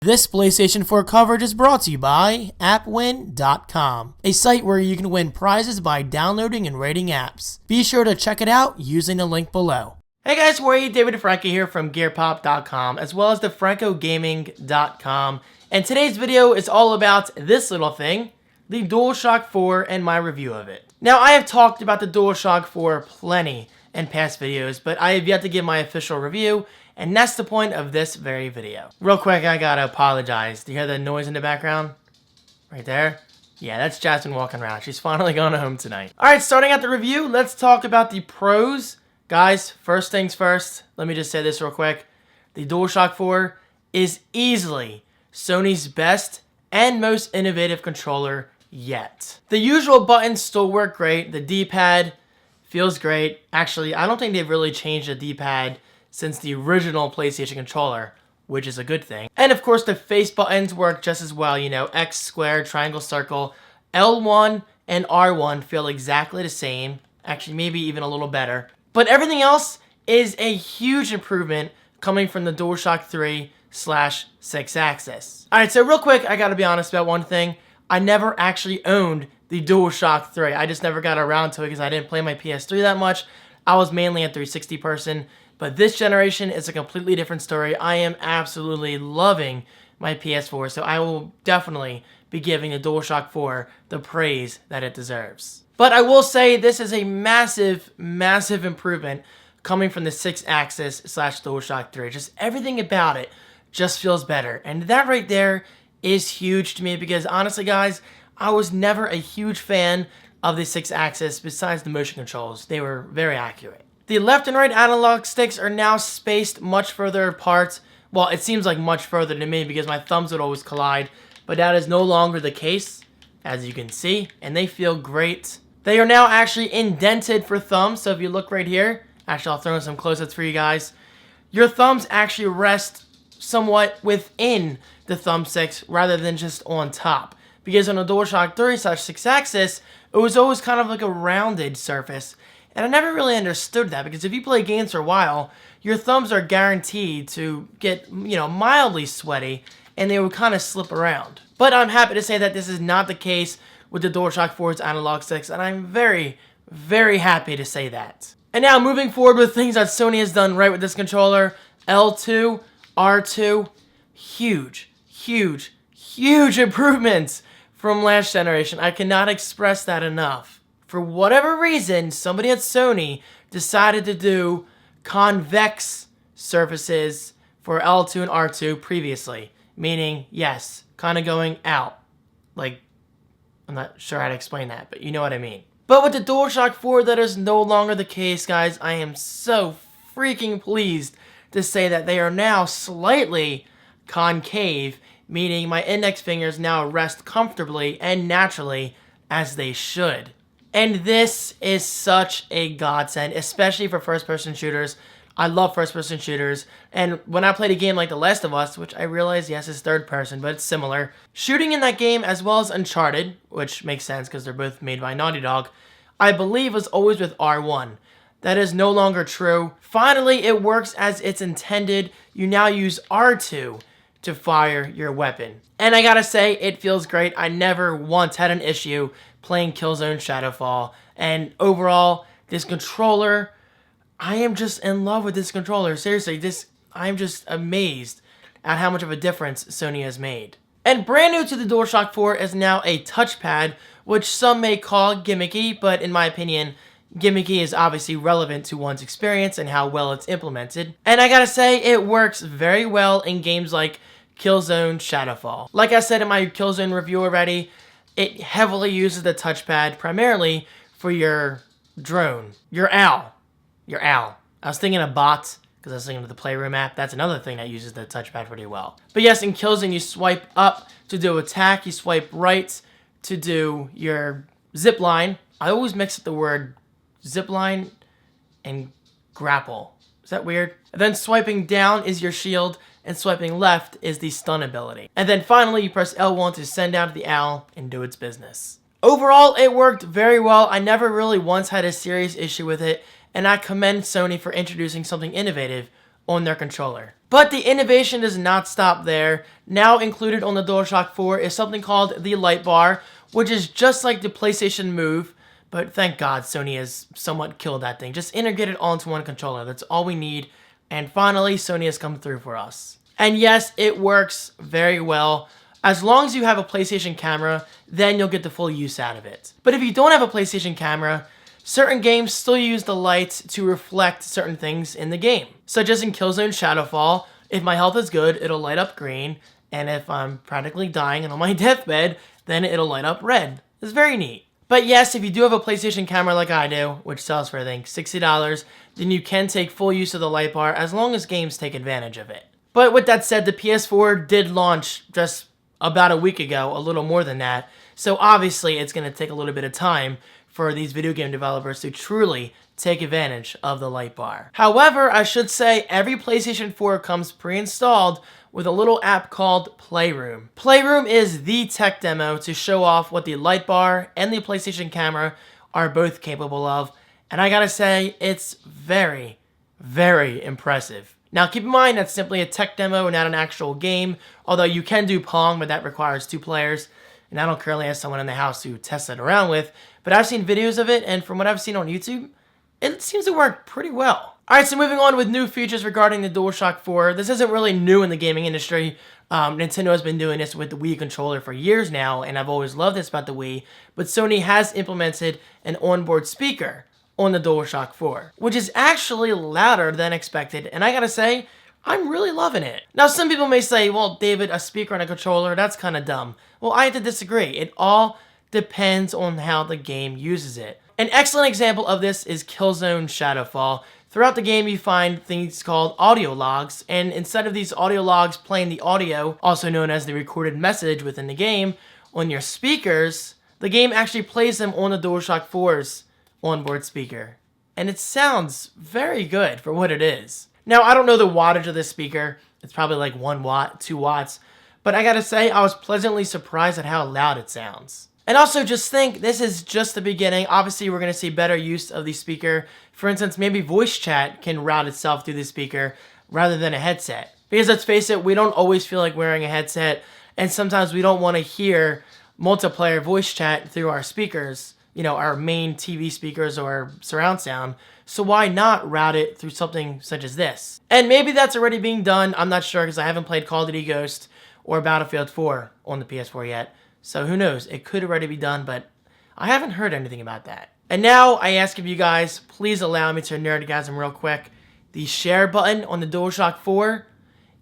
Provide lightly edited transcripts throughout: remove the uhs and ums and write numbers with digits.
This PlayStation 4 coverage is brought to you by AppWin.com, a site where you can win prizes by downloading and rating apps. Be sure to check it out using the link below. Hey guys, we're David Franco here from GearPop.com as well as the FrancoGaming.com, and today's video is all about this little thing, the DualShock 4 and my review of it. Now, I have talked about the DualShock 4 plenty in past videos, but I have yet to give my official review, and that's the point of this very video. Real quick, I gotta apologize. Do you hear the noise in the background? Right there? Yeah, that's Jasmine walking around. She's finally going home tonight. Alright, starting out the review, let's talk about the pros. Guys, first things first, let me just say this real quick. The DualShock 4 is easily Sony's best and most innovative controller yet. The usual buttons still work great. The D-pad feels great. Actually, I don't think they've really changed the D-pad since the original PlayStation controller, which is a good thing. And of course, the face buttons work just as well. You know, X, square, triangle, circle, L1 and R1 feel exactly the same. Actually, maybe even a little better. But everything else is a huge improvement coming from the DualShock 3/6-axis. Alright, so real quick, I gotta be honest about one thing. I never actually owned the DualShock 3. I just never got around to it because I didn't play my PS3 that much. I was mainly a 360 person. But this generation is a completely different story. I am absolutely loving my PS4, so I will definitely be giving the DualShock 4 the praise that it deserves. But I will say this is a massive, massive improvement coming from the 6-axis/DualShock 3. Just everything about it just feels better. And that right there is huge to me because honestly, guys, I was never a huge fan of the 6-axis besides the motion controls. They were very accurate. The left and right analog sticks are now spaced much further apart. Well, it seems like much further to me because my thumbs would always collide, but that is no longer the case, as you can see, and they feel great. They are now actually indented for thumbs, so if you look right here, actually I'll throw in some close-ups for you guys, your thumbs actually rest somewhat within the thumbsticks rather than just on top. Because on the DualShock 3/6-axis, it was always kind of like a rounded surface. And I never really understood that because if you play games for a while, your thumbs are guaranteed to get, mildly sweaty and they would kind of slip around. But I'm happy to say that this is not the case with the DualShock 4's analog sticks, and I'm very, very happy to say that. And now moving forward with things that Sony has done right with this controller, L2, R2, huge, huge, huge improvements from last generation. I cannot express that enough. For whatever reason, somebody at Sony decided to do convex surfaces for L2 and R2 previously. Meaning, yes, kind of going out. Like, I'm not sure how to explain that, but you know what I mean. But with the DualShock 4, that is no longer the case, guys. I am so freaking pleased to say that they are now slightly concave, meaning my index fingers now rest comfortably and naturally as they should. And this is such a godsend, especially for first-person shooters. I love first-person shooters, and when I played a game like The Last of Us, which I realize, yes, is third-person, but it's similar, shooting in that game as well as Uncharted, which makes sense because they're both made by Naughty Dog, I believe was always with R1. That is no longer true. Finally, it works as it's intended. You now use R2 to fire your weapon. And I gotta say, it feels great. I never once had an issue playing Killzone Shadowfall. And overall, this controller, I am just in love with this controller. Seriously, I'm just amazed at how much of a difference Sony has made. And brand new to the DualShock 4 is now a touchpad, which some may call gimmicky, but in my opinion, gimmicky is obviously relevant to one's experience and how well it's implemented. And I gotta say, it works very well in games like Killzone Shadowfall. Like I said in my Killzone review already, it heavily uses the touchpad primarily for your drone, your owl. I was thinking of bots because I was thinking of the Playroom app. That's another thing that uses the touchpad pretty well. But yes, in Killzone, you swipe up to do attack, you swipe right to do your zip line. I always mix up the word zipline and grapple. Is that weird? And then swiping down is your shield, and swiping left is the stun ability. And then finally, you press L1 to send out the owl and do its business. Overall, it worked very well. I never really once had a serious issue with it, and I commend Sony for introducing something innovative on their controller. But the innovation does not stop there. Now included on the DualShock 4 is something called the light bar, which is just like the PlayStation Move, but thank God Sony has somewhat killed that thing. Just integrate it all into one controller. That's all we need. And finally, Sony has come through for us. And yes, it works very well. As long as you have a PlayStation camera, then you'll get the full use out of it. But if you don't have a PlayStation camera, certain games still use the lights to reflect certain things in the game. Such as in Killzone Shadowfall, if my health is good, it'll light up green. And if I'm practically dying and on my deathbed, then it'll light up red. It's very neat. But yes, if you do have a PlayStation camera like I do, which sells for I think $60, then you can take full use of the light bar as long as games take advantage of it. But with that said, the PS4 did launch just about a week ago, a little more than that. So obviously it's going to take a little bit of time for these video game developers to truly take advantage of the light bar. However, I should say every PlayStation 4 comes pre-installed with a little app called Playroom. Playroom is the tech demo to show off what the light bar and the PlayStation camera are both capable of. And I gotta say, it's very, very impressive. Now keep in mind that's simply a tech demo and not an actual game, although you can do Pong, but that requires 2 players. And I don't currently have someone in the house to test it around with, but I've seen videos of it, and from what I've seen on YouTube, it seems to work pretty well. Alright, so moving on with new features regarding the DualShock 4. This isn't really new in the gaming industry. Nintendo has been doing this with the Wii controller for years now, and I've always loved this about the Wii, but Sony has implemented an onboard speaker on the DualShock 4, which is actually louder than expected, and I gotta say, I'm really loving it. Now, some people may say, well, David, a speaker on a controller, that's kind of dumb. Well, I have to disagree. It all depends on how the game uses it. An excellent example of this is Killzone Shadowfall. Throughout the game, you find things called audio logs, and instead of these audio logs playing the audio, also known as the recorded message within the game, on your speakers, the game actually plays them on the DualShock 4's onboard speaker. And it sounds very good for what it is. Now, I don't know the wattage of this speaker. It's probably like 1 watt, 2 watts. But I gotta say, I was pleasantly surprised at how loud it sounds. And also just think, this is just the beginning. Obviously, we're gonna see better use of the speaker. For instance, maybe voice chat can route itself through the speaker rather than a headset. Because let's face it, we don't always feel like wearing a headset, and sometimes we don't wanna hear multiplayer voice chat through our speakers, you know, our main TV speakers or surround sound. So why not route it through something such as this? And maybe that's already being done. I'm not sure because I haven't played Call of Duty Ghost or Battlefield 4 on the PS4 yet. So who knows? It could already be done, but I haven't heard anything about that. And now I ask of you guys, please allow me to nerdgasm real quick. The share button on the DualShock 4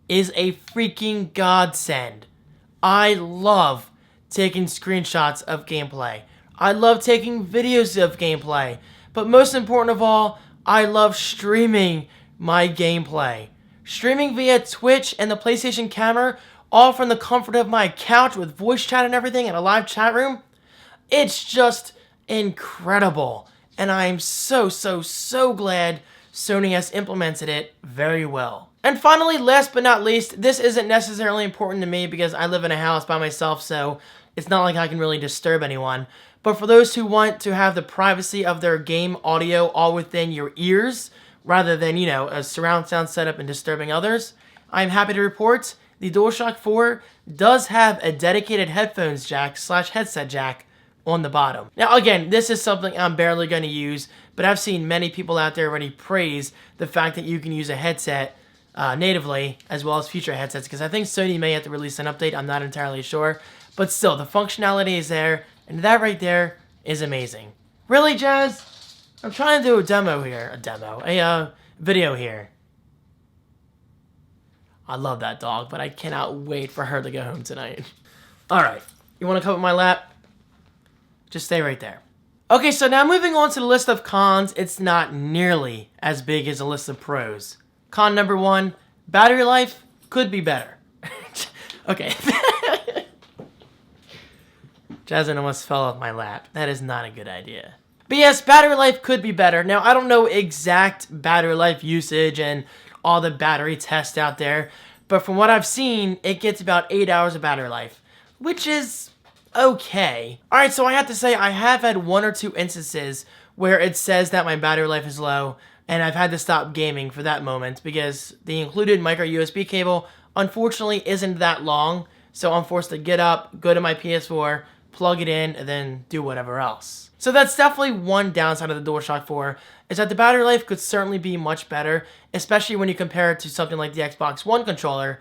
is a freaking godsend. I love taking screenshots of gameplay. I love taking videos of gameplay. But most important of all, I love streaming my gameplay. Streaming via Twitch and the PlayStation camera, all from the comfort of my couch with voice chat and everything and a live chat room. It's just incredible. And I'm so glad Sony has implemented it very well. And finally, last but not least, this isn't necessarily important to me because I live in a house by myself, so it's not like I can really disturb anyone. But for those who want to have the privacy of their game audio all within your ears, rather than, you know, a surround sound setup and disturbing others, I'm happy to report the DualShock 4 does have a dedicated headphones jack / headset jack on the bottom. Now again, this is something I'm barely going to use, but I've seen many people out there already praise the fact that you can use a headset natively, as well as future headsets, because I think Sony may have to release an update, I'm not entirely sure. But still, the functionality is there, and that right there is amazing. Really, Jazz? I'm trying to do a demo here. A video here. I love that dog, but I cannot wait for her to go home tonight. Alright, you want to come up my lap? Just stay right there. Okay, so now moving on to the list of cons, it's not nearly as big as a list of pros. Con number 1, battery life could be better. Okay. Jasmine almost fell off my lap. That is not a good idea. But yes, battery life could be better. Now, I don't know exact battery life usage and all the battery tests out there, but from what I've seen, it gets about 8 hours of battery life, which is okay. Alright, so I have to say I have had 1 or 2 instances where it says that my battery life is low and I've had to stop gaming for that moment because the included micro USB cable unfortunately isn't that long, so I'm forced to get up, go to my PS4, plug it in, and then do whatever else. So that's definitely one downside of the DualShock 4, is that the battery life could certainly be much better, especially when you compare it to something like the Xbox One controller,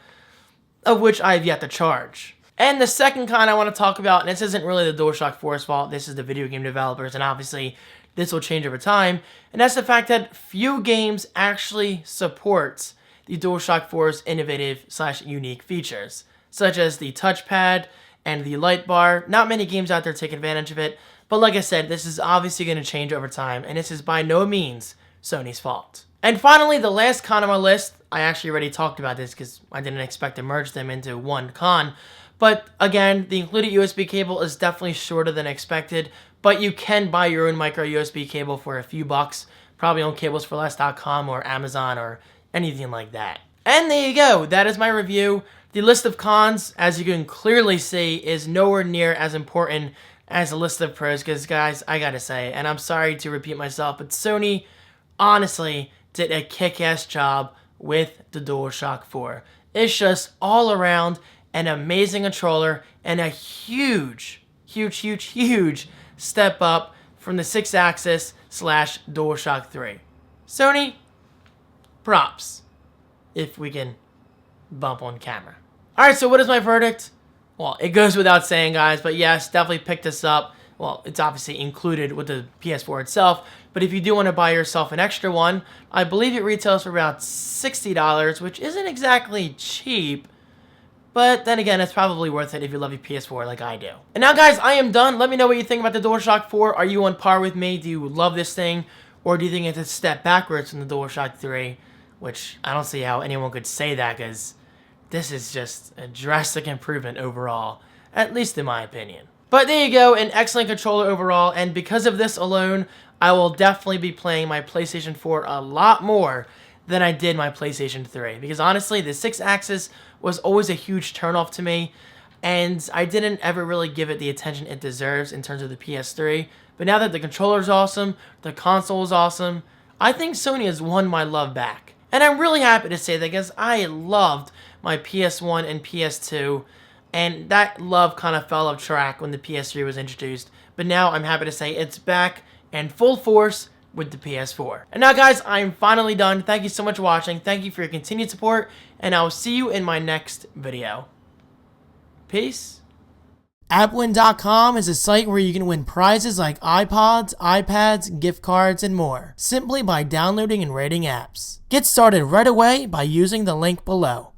of which I have yet to charge. And the second con I want to talk about, and this isn't really the DualShock 4's fault, this is the video game developers, and obviously this will change over time, and that's the fact that few games actually support the DualShock 4's innovative / unique features, such as the touchpad and the light bar. Not many games out there take advantage of it, but like I said, this is obviously going to change over time, and this is by no means Sony's fault. And finally, the last con on my list, I actually already talked about this because I didn't expect to merge them into one con, but again, the included USB cable is definitely shorter than expected, but you can buy your own micro USB cable for a few bucks, probably on cablesforless.com or Amazon or anything like that. And there you go, that is my review. The list of cons, as you can clearly see, is nowhere near as important as the list of pros, because guys, I gotta say, and I'm sorry to repeat myself, but Sony honestly did a kick-ass job with the DualShock 4. It's just all around an amazing controller and a huge step up from the 6-axis / DualShock 3. Sony, props, if we can bump on camera. Alright, so what is my verdict? Well, it goes without saying, guys, but yes, definitely pick this up. Well, it's obviously included with the PS4 itself, but if you do want to buy yourself an extra one, I believe it retails for about $60, which isn't exactly cheap, but then again, it's probably worth it if you love your PS4 like I do. And now, guys, I am done. Let me know what you think about the DualShock 4. Are you on par with me? Do you love this thing? Or do you think it's a step backwards from the DualShock 3? Which, I don't see how anyone could say that, because this is just a drastic improvement overall, at least in my opinion. But there you go, an excellent controller overall, and because of this alone, I will definitely be playing my PlayStation 4 a lot more than I did my PlayStation 3. Because honestly, the 6-axis was always a huge turnoff to me, and I didn't ever really give it the attention it deserves in terms of the PS3. But now that the controller is awesome, the console is awesome, I think Sony has won my love back. And I'm really happy to say that because I loved my PS1 and PS2, and that love kind of fell off track when the PS3 was introduced. But now I'm happy to say it's back in full force with the PS4. And now, guys, I'm finally done. Thank you so much for watching. Thank you for your continued support, and I will see you in my next video. Peace. AppWin.com is a site where you can win prizes like iPods, iPads, gift cards, and more, simply by downloading and rating apps. Get started right away by using the link below.